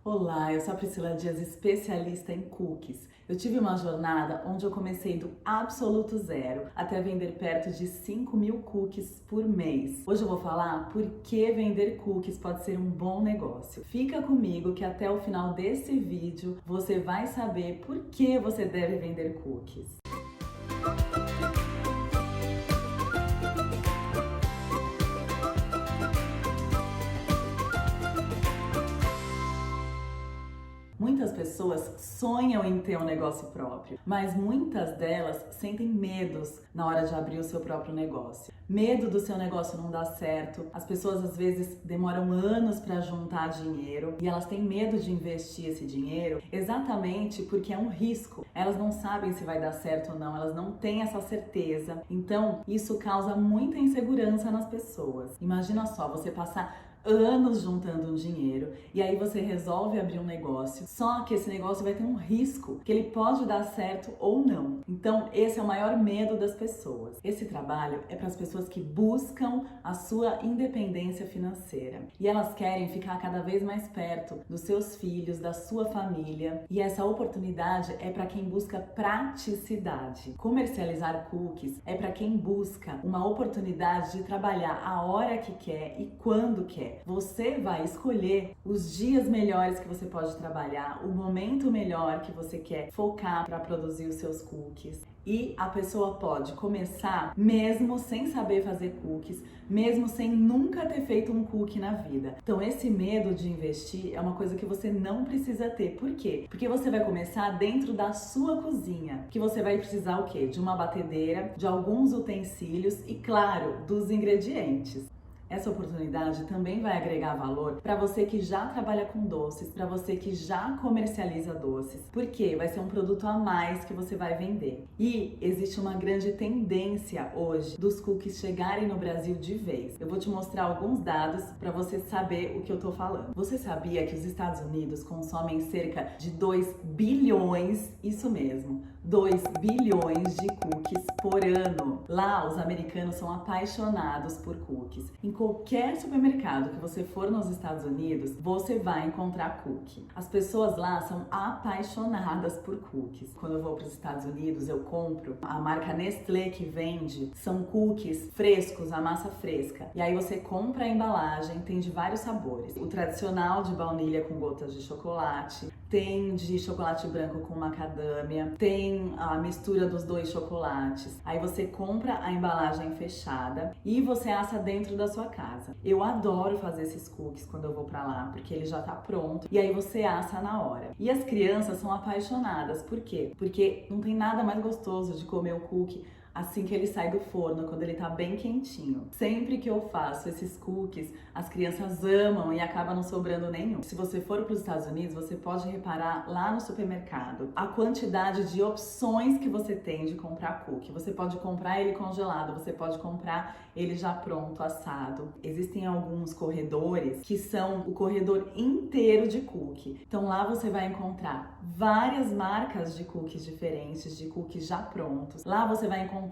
Olá, eu sou a Priscila Dias, especialista em cookies. Eu tive uma jornada onde eu comecei do absoluto zero até vender perto de 5.000 cookies por mês. Hoje eu vou falar por que vender cookies pode ser um bom negócio. Fica comigo que até o final desse vídeo você vai saber por que você deve vender cookies. Muitas pessoas sonham em ter um negócio próprio, mas muitas delas sentem medos na hora de abrir o seu próprio negócio. Medo do seu negócio não dar certo, as pessoas às vezes demoram anos para juntar dinheiro e elas têm medo de investir esse dinheiro exatamente porque é um risco. Elas não sabem se vai dar certo ou não, elas não têm essa certeza. Então, isso causa muita insegurança nas pessoas. Imagina só, você passar anos juntando um dinheiro e aí você resolve abrir um negócio, só que esse negócio vai ter um risco, que ele pode dar certo ou não. Então esse é o maior medo das pessoas. Esse trabalho é para as pessoas que buscam a sua independência financeira e elas querem ficar cada vez mais perto dos seus filhos, da sua família, e essa oportunidade é para quem busca praticidade. Comercializar cookies é para quem busca uma oportunidade de trabalhar a hora que quer e quando quer. Você vai escolher os dias melhores que você pode trabalhar, o momento melhor que você quer focar para produzir os seus cookies. E a pessoa pode começar mesmo sem saber fazer cookies, mesmo sem nunca ter feito um cookie na vida. Então esse medo de investir é uma coisa que você não precisa ter. Por quê? Porque você vai começar dentro da sua cozinha, que você vai precisar o quê? De uma batedeira, de alguns utensílios e, claro, dos ingredientes. Essa oportunidade também vai agregar valor para você que já trabalha com doces, para você que já comercializa doces, porque vai ser um produto a mais que você vai vender. E existe uma grande tendência hoje dos cookies chegarem no Brasil de vez. Eu vou te mostrar alguns dados para você saber o que eu tô falando. Você sabia que os Estados Unidos consomem cerca de 2 bilhões, isso mesmo, 2 bilhões de cookies por ano. Lá, os americanos são apaixonados por cookies. Em qualquer supermercado que você for nos Estados Unidos, você vai encontrar cookie. As pessoas lá são apaixonadas por cookies. Quando eu vou para os Estados Unidos, eu compro a marca Nestlé que vende, são cookies frescos, a massa fresca. E aí você compra a embalagem, tem de vários sabores. O tradicional de baunilha com gotas de chocolate, tem de chocolate branco com macadâmia, tem a mistura dos dois chocolates. Aí você compra a embalagem fechada e você assa dentro da sua casa. Eu adoro fazer esses cookies quando eu vou pra lá, porque ele já tá pronto e aí você assa na hora. E as crianças são apaixonadas. Por quê? Porque não tem nada mais gostoso de comer o cookie assim que ele sai do forno, quando ele tá bem quentinho. Sempre que eu faço esses cookies, as crianças amam e acaba não sobrando nenhum. Se você for para os Estados Unidos, você pode reparar lá no supermercado a quantidade de opções que você tem de comprar cookie. Você pode comprar ele congelado, você pode comprar ele já pronto, assado. Existem alguns corredores que são o corredor inteiro de cookie. Então lá você vai encontrar várias marcas de cookies diferentes, de cookies já prontos. Lá você vai encontrar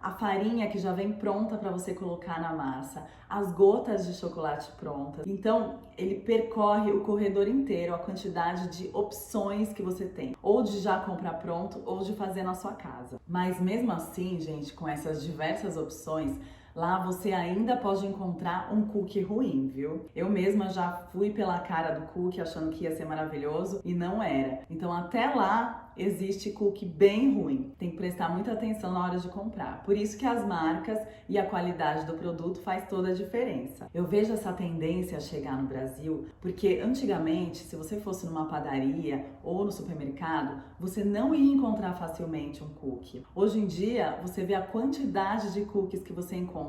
a farinha que já vem pronta para você colocar na massa, as gotas de chocolate prontas. Então, ele percorre o corredor inteiro, a quantidade de opções que você tem, ou de já comprar pronto, ou de fazer na sua casa. Mas mesmo assim, gente, com essas diversas opções, lá você ainda pode encontrar um cookie ruim, viu? Eu mesma já fui pela cara do cookie achando que ia ser maravilhoso e não era. Então até lá existe cookie bem ruim. Tem que prestar muita atenção na hora de comprar. Por isso que as marcas e a qualidade do produto faz toda a diferença. Eu vejo essa tendência a chegar no Brasil porque antigamente, se você fosse numa padaria ou no supermercado, você não ia encontrar facilmente um cookie. Hoje em dia, você vê a quantidade de cookies que você encontra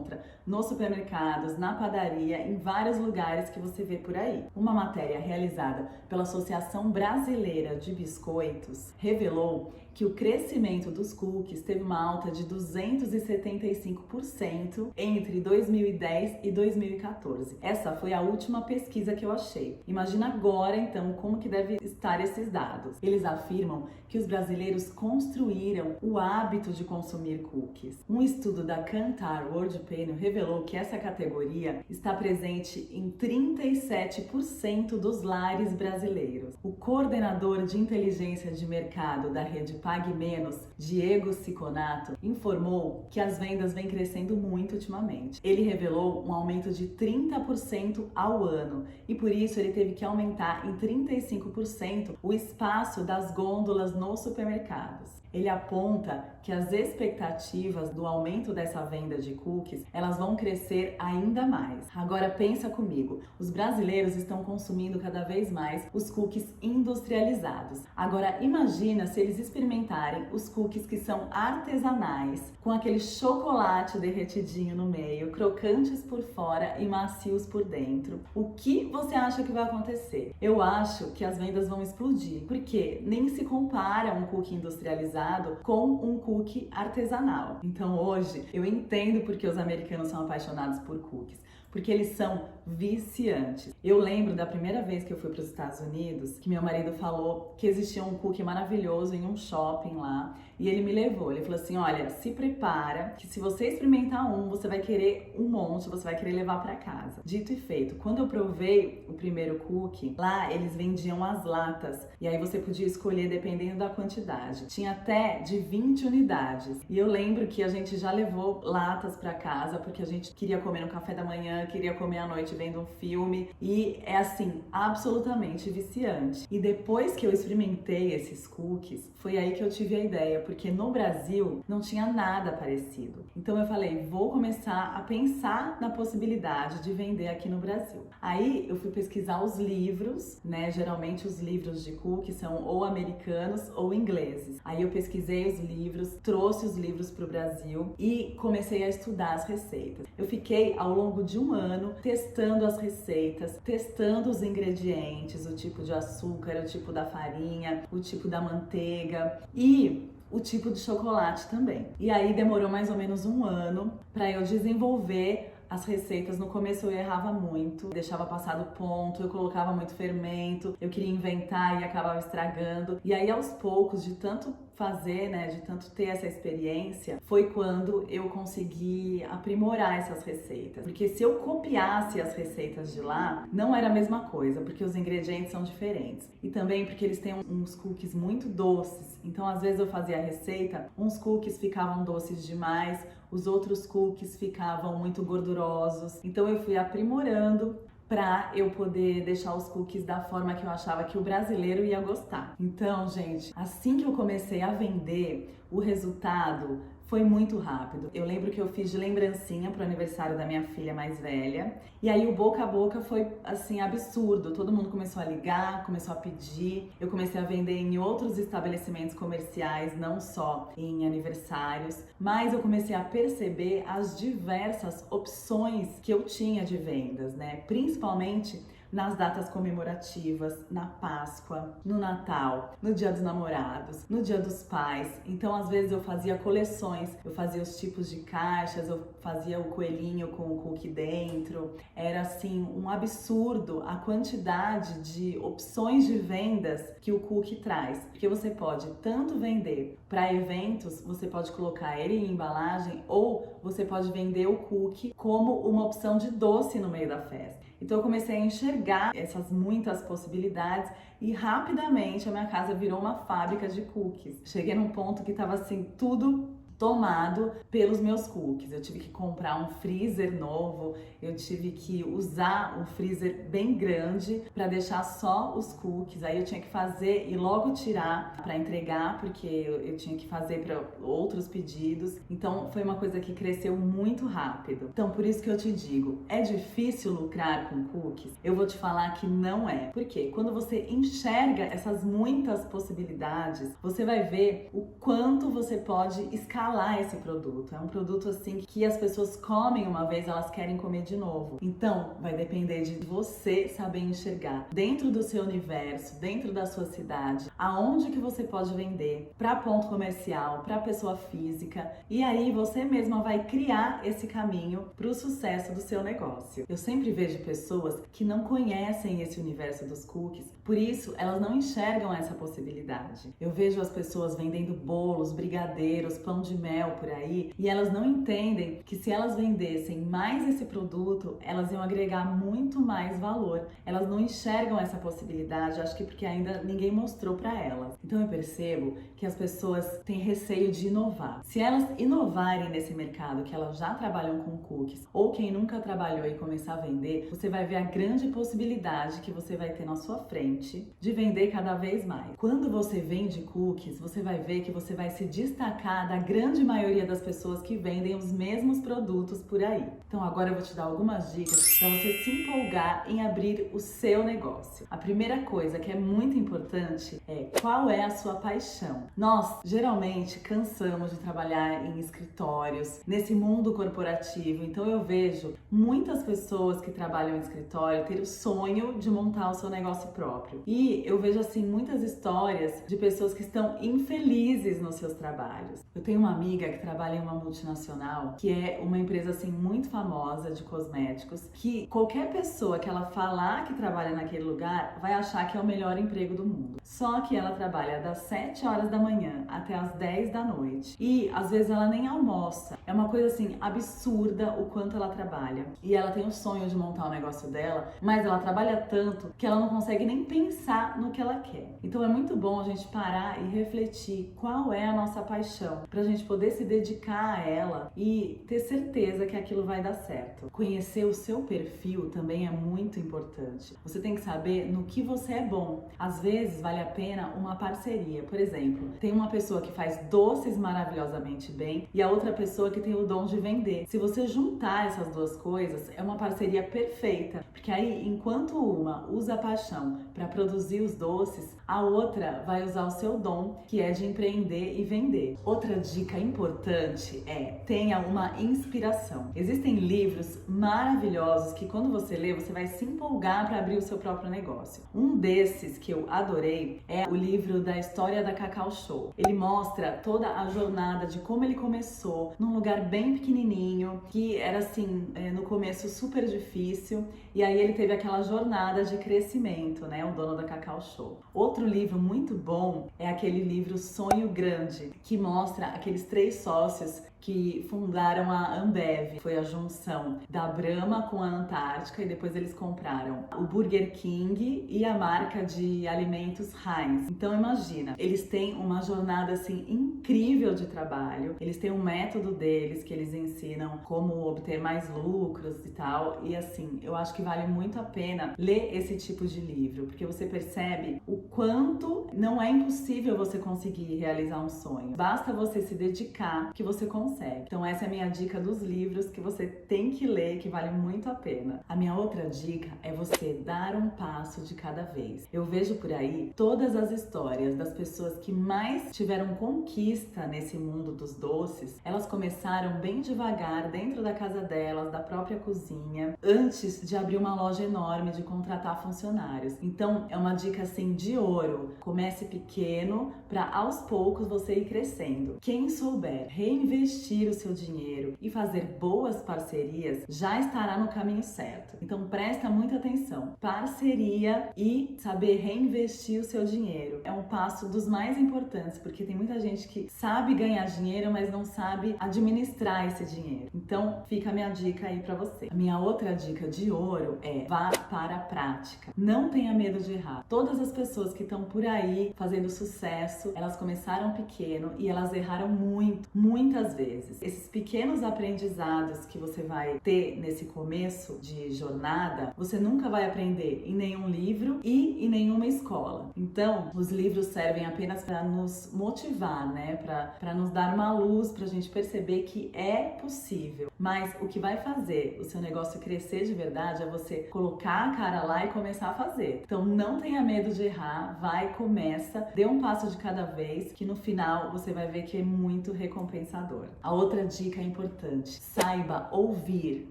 nos supermercados, na padaria, em vários lugares que você vê por aí. Uma matéria realizada pela Associação Brasileira de Biscoitos revelou que o crescimento dos cookies teve uma alta de 275% entre 2010 e 2014. Essa foi a última pesquisa que eu achei. Imagina agora, então, como que deve estar esses dados. Eles afirmam que os brasileiros construíram o hábito de consumir cookies. Um estudo da Kantar World Opinion revelou que essa categoria está presente em 37% dos lares brasileiros. O coordenador de inteligência de mercado da rede PagMenos, Diego Ciconato, informou que as vendas vêm crescendo muito ultimamente. Ele revelou um aumento de 30% ao ano e por isso ele teve que aumentar em 35% o espaço das gôndolas nos supermercados. Ele aponta que as expectativas do aumento dessa venda de cookies, elas vão crescer ainda mais. Agora pensa comigo, os brasileiros estão consumindo cada vez mais os cookies industrializados. Agora imagina se eles experimentarem os cookies que são artesanais, com aquele chocolate derretidinho no meio, crocantes por fora e macios por dentro. O que você acha que vai acontecer? Eu acho que as vendas vão explodir, porque nem se compara um cookie industrializado com um cookie artesanal. Então hoje eu entendo porque os americanos são apaixonados por cookies, porque eles são viciantes. Eu lembro da primeira vez que eu fui para os Estados Unidos, que meu marido falou que existia um cookie maravilhoso em um shopping lá, e ele me levou. Ele falou assim, olha, se prepara, que se você experimentar um, você vai querer um monte, você vai querer levar para casa. Dito e feito, quando eu provei o primeiro cookie, lá eles vendiam as latas, e aí você podia escolher dependendo da quantidade. Tinha até de 20 unidades. E eu lembro que a gente já levou latas para casa, porque a gente queria comer no café da manhã, queria comer à noite vendo um filme, e é assim, absolutamente viciante. E depois que eu experimentei esses cookies, foi aí que eu tive a ideia, porque no Brasil não tinha nada parecido. Então eu falei, vou começar a pensar na possibilidade de vender aqui no Brasil. Aí eu fui pesquisar os livros, né? Geralmente os livros de cookies são ou americanos ou ingleses. Aí eu pesquisei os livros, trouxe os livros para o Brasil e comecei a estudar as receitas. Eu fiquei ao longo de um ano testando as receitas, testando os ingredientes, o tipo de açúcar, o tipo da farinha, o tipo da manteiga e o tipo de chocolate também. E aí demorou mais ou menos um ano para eu desenvolver as receitas. No começo eu errava muito, deixava passar do ponto, eu colocava muito fermento, eu queria inventar e acabava estragando. E aí aos poucos, de tanto fazer, né, de tanto ter essa experiência, foi quando eu consegui aprimorar essas receitas. Porque se eu copiasse as receitas de lá, não era a mesma coisa, porque os ingredientes são diferentes. E também porque eles têm uns cookies muito doces. Então às vezes eu fazia a receita, uns cookies ficavam doces demais, os outros cookies ficavam muito gordurosos. Então eu fui aprimorando para eu poder deixar os cookies da forma que eu achava que o brasileiro ia gostar. Então, gente, assim que eu comecei a vender, o resultado foi muito rápido. Eu lembro que eu fiz de lembrancinha pro aniversário da minha filha mais velha. E aí o boca a boca foi, assim, absurdo. Todo mundo começou a ligar, começou a pedir. Eu comecei a vender em outros estabelecimentos comerciais, não só em aniversários. Mas eu comecei a perceber as diversas opções que eu tinha de vendas, né? Principalmente nas datas comemorativas, na Páscoa, no Natal, no Dia dos Namorados, no Dia dos Pais. Então, às vezes eu fazia coleções, eu fazia os tipos de caixas, eu fazia o coelhinho com o cookie dentro. Era assim, um absurdo a quantidade de opções de vendas que o cookie traz. Porque você pode tanto vender para eventos, você pode colocar ele em embalagem, ou você pode vender o cookie como uma opção de doce no meio da festa. Então eu comecei a enxergar essas muitas possibilidades e rapidamente a minha casa virou uma fábrica de cookies. Cheguei num ponto que estava assim, tudo tomado pelos meus cookies. Eu tive que comprar um freezer novo, eu tive que usar um freezer bem grande para deixar só os cookies. Aí eu tinha que fazer e logo tirar para entregar, porque eu tinha que fazer para outros pedidos. Então foi uma coisa que cresceu muito rápido. Então por isso que eu te digo, é difícil lucrar com cookies? Eu vou te falar que não é. Porque quando você enxerga essas muitas possibilidades, você vai ver o quanto você pode escalar escalar esse produto. É um produto assim que as pessoas comem uma vez, elas querem comer de novo. Então, vai depender de você saber enxergar dentro do seu universo, dentro da sua cidade, aonde que você pode vender, para ponto comercial, para pessoa física, e aí você mesma vai criar esse caminho para o sucesso do seu negócio. Eu sempre vejo pessoas que não conhecem esse universo dos cookies, por isso elas não enxergam essa possibilidade. Eu vejo as pessoas vendendo bolos, brigadeiros, pão de mel por aí, e elas não entendem que se elas vendessem mais esse produto, elas iam agregar muito mais valor. Elas não enxergam essa possibilidade, acho que porque ainda ninguém mostrou para elas. Então eu percebo que as pessoas têm receio de inovar. Se elas inovarem nesse mercado, que elas já trabalham com cookies, ou quem nunca trabalhou e começar a vender, você vai ver a grande possibilidade que você vai ter na sua frente de vender cada vez mais. Quando você vende cookies, você vai ver que você vai se destacar da grande maioria das pessoas que vendem os mesmos produtos por aí. Então agora eu vou te dar algumas dicas para você se empolgar em abrir o seu negócio. A primeira coisa que é muito importante é qual é a sua paixão. Nós geralmente cansamos de trabalhar em escritórios, nesse mundo corporativo, então eu vejo muitas pessoas que trabalham em escritório ter o sonho de montar o seu negócio próprio. E eu vejo assim muitas histórias de pessoas que estão infelizes nos seus trabalhos. Eu tenho uma amiga que trabalha em uma multinacional, que é uma empresa assim muito famosa de cosméticos, que qualquer pessoa que ela falar que trabalha naquele lugar vai achar que é o melhor emprego do mundo. Só que ela trabalha das 7 horas da manhã até as 10 da noite. E às vezes ela nem almoça. É uma coisa assim absurda o quanto ela trabalha. E ela tem o sonho de montar o negócio dela, mas ela trabalha tanto que ela não consegue nem pensar no que ela quer. Então é muito bom a gente parar e refletir qual é a nossa paixão, pra gente poder se dedicar a ela e ter certeza que aquilo vai dar certo. Conhecer o seu perfil também é muito importante. Você tem que saber no que você é bom. Às vezes vale a pena uma parceria. Por exemplo, tem uma pessoa que faz doces maravilhosamente bem e a outra pessoa que tem o dom de vender. Se você juntar essas duas coisas, é uma parceria perfeita, porque aí enquanto uma usa a paixão para produzir os doces, a outra vai usar o seu dom, que é de empreender e vender. Outra dica importante é: tenha uma inspiração. Existem livros maravilhosos que quando você lê, você vai se empolgar para abrir o seu próprio negócio. Um desses que eu adorei é o livro da história da Cacau Show. Ele mostra toda a jornada de como ele começou num lugar bem pequenininho, que era assim, no começo super difícil, e aí ele teve aquela jornada de crescimento, né? O dono da Cacau Show. Outro livro muito bom é aquele livro Sonho Grande, que mostra aqueles 3 sócios que fundaram a Ambev. Foi a junção da Brahma com a Antártica e depois eles compraram o Burger King e a marca de alimentos Heinz. Então imagina, eles têm uma jornada assim incrível de trabalho, eles têm um método deles que eles ensinam como obter mais lucros e tal, e assim, eu acho que vale muito a pena ler esse tipo de livro, porque você percebe o quanto não é impossível você conseguir realizar um sonho. Basta você se dedicar que você consegue. Então essa é a minha dica dos livros que você tem que ler, que vale muito a pena. A minha outra dica é você dar um passo de cada vez. Eu vejo por aí todas as histórias das pessoas que mais tiveram conquista nesse mundo dos doces. Elas começaram bem devagar dentro da casa delas, da própria cozinha, antes de abrir uma loja enorme, de contratar funcionários. Então é uma dica assim de ouro. Comece pequeno para aos poucos você ir crescendo. Quem souber reinvestir o seu dinheiro e fazer boas parcerias já estará no caminho certo. Então presta muita atenção. Parceria e saber reinvestir o seu dinheiro é um passo dos mais importantes, porque tem muita gente que sabe ganhar dinheiro, mas não sabe administrar esse dinheiro. Então fica a minha dica aí pra você. A minha outra dica de ouro é: vá para a prática. Não tenha medo de errar. Todas as pessoas que estão por aí fazendo sucesso, elas começaram pequeno e elas erraram muito, muitas vezes. vezes. Esses pequenos aprendizados que você vai ter nesse começo de jornada, você nunca vai aprender em nenhum livro e em nenhuma escola. Então, os livros servem apenas para nos motivar, né? Para nos dar uma luz, para a gente perceber que é possível. Mas o que vai fazer o seu negócio crescer de verdade é você colocar a cara lá e começar a fazer. Então, não tenha medo de errar, vai, começa, dê um passo de cada vez, que no final você vai ver que é muito recompensador. A outra dica importante: saiba ouvir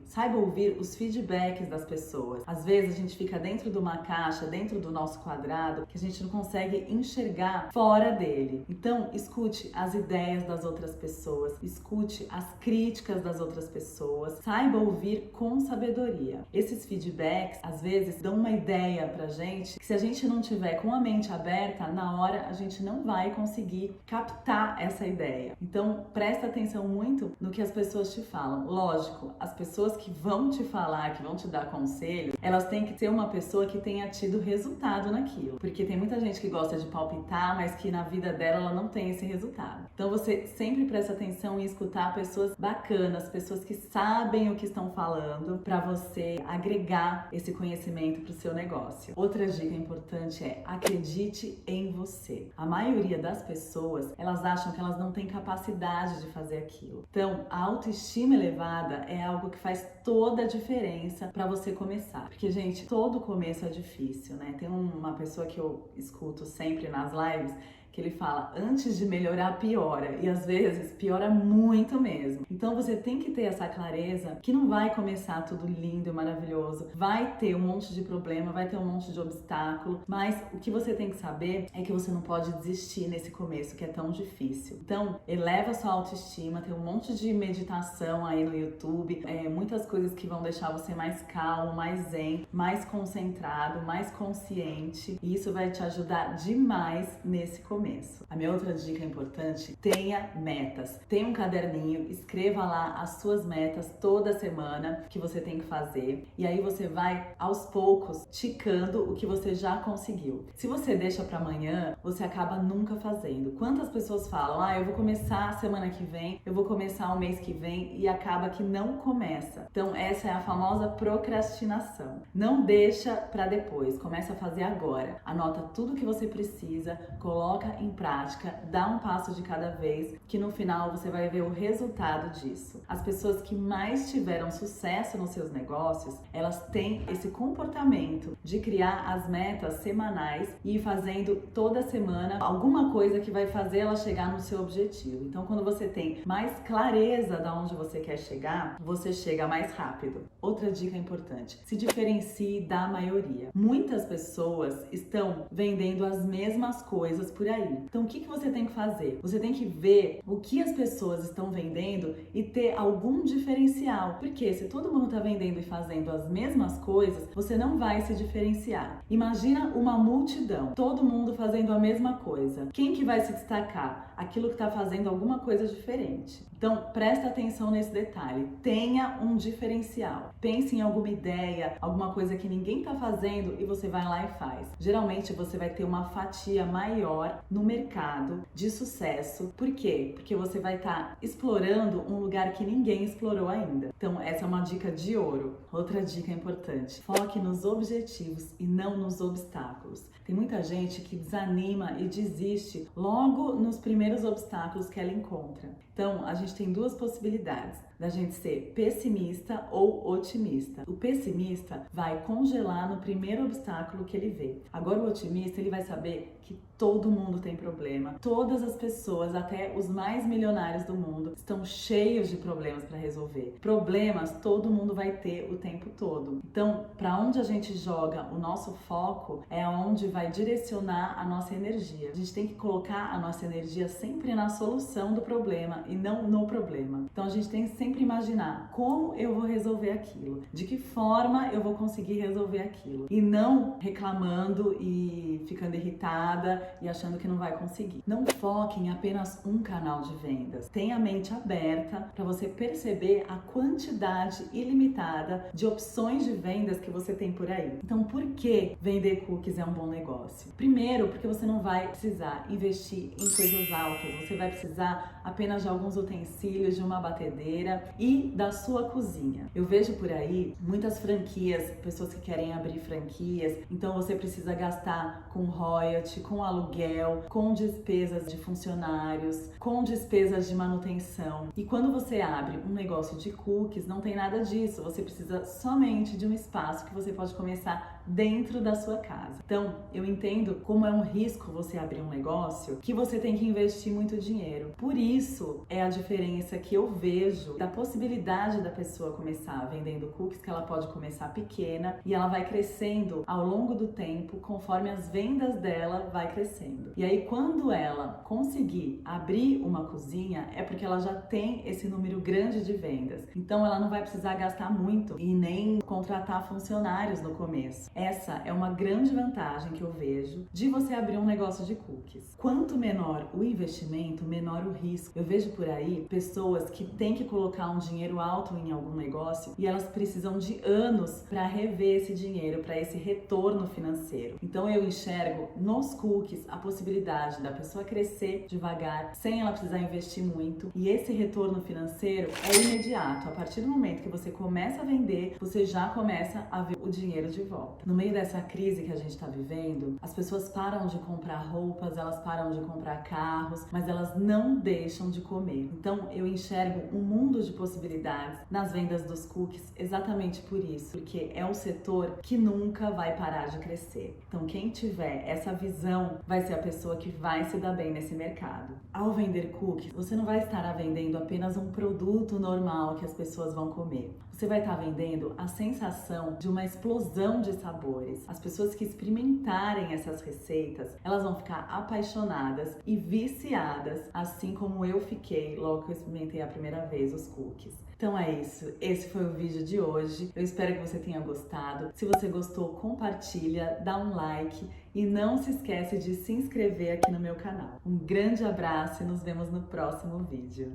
os feedbacks das pessoas. Às vezes a gente fica dentro de uma caixa, dentro do nosso quadrado, que a gente não consegue enxergar fora dele. Então, escute as ideias das outras pessoas, escute as críticas das outras pessoas, saiba ouvir com sabedoria. Esses feedbacks, às vezes, dão uma ideia pra gente que, se a gente não tiver com a mente aberta, na hora a gente não vai conseguir captar essa ideia. Então, presta atenção muito no que as pessoas te falam. Lógico, as pessoas que vão te falar, que vão te dar conselho, elas têm que ser uma pessoa que tenha tido resultado naquilo. Porque tem muita gente que gosta de palpitar, mas que na vida dela ela não tem esse resultado. Então, você sempre presta atenção em escutar pessoas bacanas, pessoas que sabem o que estão falando, para você agregar esse conhecimento para o seu negócio. Outra dica importante é: acredite em você. A maioria das pessoas, elas acham que elas não têm capacidade de fazer aquilo. Então, a autoestima elevada é algo que faz toda a diferença para você começar. Porque, gente, todo começo é difícil, né? Tem uma pessoa que eu escuto sempre nas lives que ele fala: antes de melhorar, piora. E às vezes piora muito mesmo. Então você tem que ter essa clareza que não vai começar tudo lindo e maravilhoso. Vai ter um monte de problema, vai ter um monte de obstáculo, mas o que você tem que saber é que você não pode desistir nesse começo que é tão difícil. Então, eleva a sua autoestima, tem um monte de meditação aí no YouTube, muitas coisas que vão deixar você mais calmo, mais zen, mais concentrado, mais consciente, e isso vai te ajudar demais nesse começo. A minha outra dica importante: tenha metas. Tenha um caderninho, escreva lá as suas metas toda semana que você tem que fazer, e aí você vai aos poucos ticando o que você já conseguiu. Se você deixa para amanhã, você acaba nunca fazendo. Quantas pessoas falam: eu vou começar a semana que vem, eu vou começar o mês que vem, e acaba que não começa. Então, essa é a famosa procrastinação. Não deixa para depois, começa a fazer agora. Anota tudo que você precisa, coloca em prática, dá um passo de cada vez, que no final você vai ver o resultado disso. As pessoas que mais tiveram sucesso nos seus negócios, elas têm esse comportamento de criar as metas semanais e ir fazendo toda semana alguma coisa que vai fazer ela chegar no seu objetivo. Então, quando você tem mais clareza de onde você quer chegar, você chega mais rápido. Outra dica importante: se diferencie da maioria. Muitas pessoas estão vendendo as mesmas coisas por aí. Então, o que você tem que fazer? Você tem que ver o que as pessoas estão vendendo e ter algum diferencial. Porque se todo mundo está vendendo e fazendo as mesmas coisas, você não vai se diferenciar. Imagina uma multidão, todo mundo fazendo a mesma coisa. Quem que vai se destacar? Aquilo que está fazendo alguma coisa diferente. Então, presta atenção nesse detalhe. Tenha um diferencial. Pense em alguma ideia, alguma coisa que ninguém está fazendo e você vai lá e faz. Geralmente, você vai ter uma fatia maior no mercado de sucesso. Por quê? Porque você vai estar explorando um lugar que ninguém explorou ainda. Então, essa é uma dica de ouro. Outra dica importante: foque nos objetivos e não nos obstáculos. Tem muita gente que desanima e desiste logo nos primeiros obstáculos que ela encontra. Então, a gente tem duas possibilidades: da gente ser pessimista ou otimista. O pessimista vai congelar no primeiro obstáculo que ele vê. Agora, o otimista, ele vai saber que todo mundo tem problema. Todas as pessoas, até os mais milionários do mundo, estão cheios de problemas para resolver. Problemas todo mundo vai ter o tempo todo. Então, para onde a gente joga o nosso foco é onde vai direcionar a nossa energia. A gente tem que colocar a nossa energia sempre na solução do problema e não no problema. Então, a gente tem que sempre imaginar como eu vou resolver aquilo, de que forma eu vou conseguir resolver aquilo, e não reclamando e ficando irritada e achando que que não vai conseguir. Não foque em apenas um canal de vendas. Tenha a mente aberta para você perceber a quantidade ilimitada de opções de vendas que você tem por aí. Então, por que vender cookies é um bom negócio? Primeiro, porque você não vai precisar investir em coisas altas. Você vai precisar apenas de alguns utensílios, de uma batedeira e da sua cozinha. Eu vejo por aí muitas franquias, pessoas que querem abrir franquias, então você precisa gastar com royalty, com aluguel, com despesas de funcionários, com despesas de manutenção. E quando você abre um negócio de cookies, não tem nada disso. Você precisa somente de um espaço que você pode começar dentro da sua casa. Então, eu entendo como é um risco você abrir um negócio que você tem que investir muito dinheiro. Por isso, é a diferença que eu vejo da possibilidade da pessoa começar vendendo cookies, que ela pode começar pequena e ela vai crescendo ao longo do tempo, conforme as vendas dela vai crescendo. E aí, quando ela conseguir abrir uma cozinha, é porque ela já tem esse número grande de vendas. Então, ela não vai precisar gastar muito e nem contratar funcionários no começo. Essa é uma grande vantagem que eu vejo de você abrir um negócio de cookies. Quanto menor o investimento, menor o risco. Eu vejo por aí pessoas que têm que colocar um dinheiro alto em algum negócio e elas precisam de anos para rever esse dinheiro, para esse retorno financeiro. Então eu enxergo nos cookies a possibilidade da pessoa crescer devagar, sem ela precisar investir muito, e esse retorno financeiro é imediato. A partir do momento que você começa a vender, você já começa a ver o dinheiro de volta. No meio dessa crise que a gente está vivendo, as pessoas param de comprar roupas, elas param de comprar carros, mas elas não deixam de comer. Então eu enxergo um mundo de possibilidades nas vendas dos cookies exatamente por isso, porque é um setor que nunca vai parar de crescer. Então quem tiver essa visão vai ser a pessoa que vai se dar bem nesse mercado. Ao vender cookies, você não vai estar vendendo apenas um produto normal que as pessoas vão comer. Você vai estar vendendo a sensação de uma explosão de sabores. As pessoas que experimentarem essas receitas, elas vão ficar apaixonadas e viciadas, assim como eu fiquei logo que eu experimentei a primeira vez os cookies. Então é isso, esse foi o vídeo de hoje. Eu espero que você tenha gostado. Se você gostou, compartilha, dá um like e não se esquece de se inscrever aqui no meu canal. Um grande abraço e nos vemos no próximo vídeo.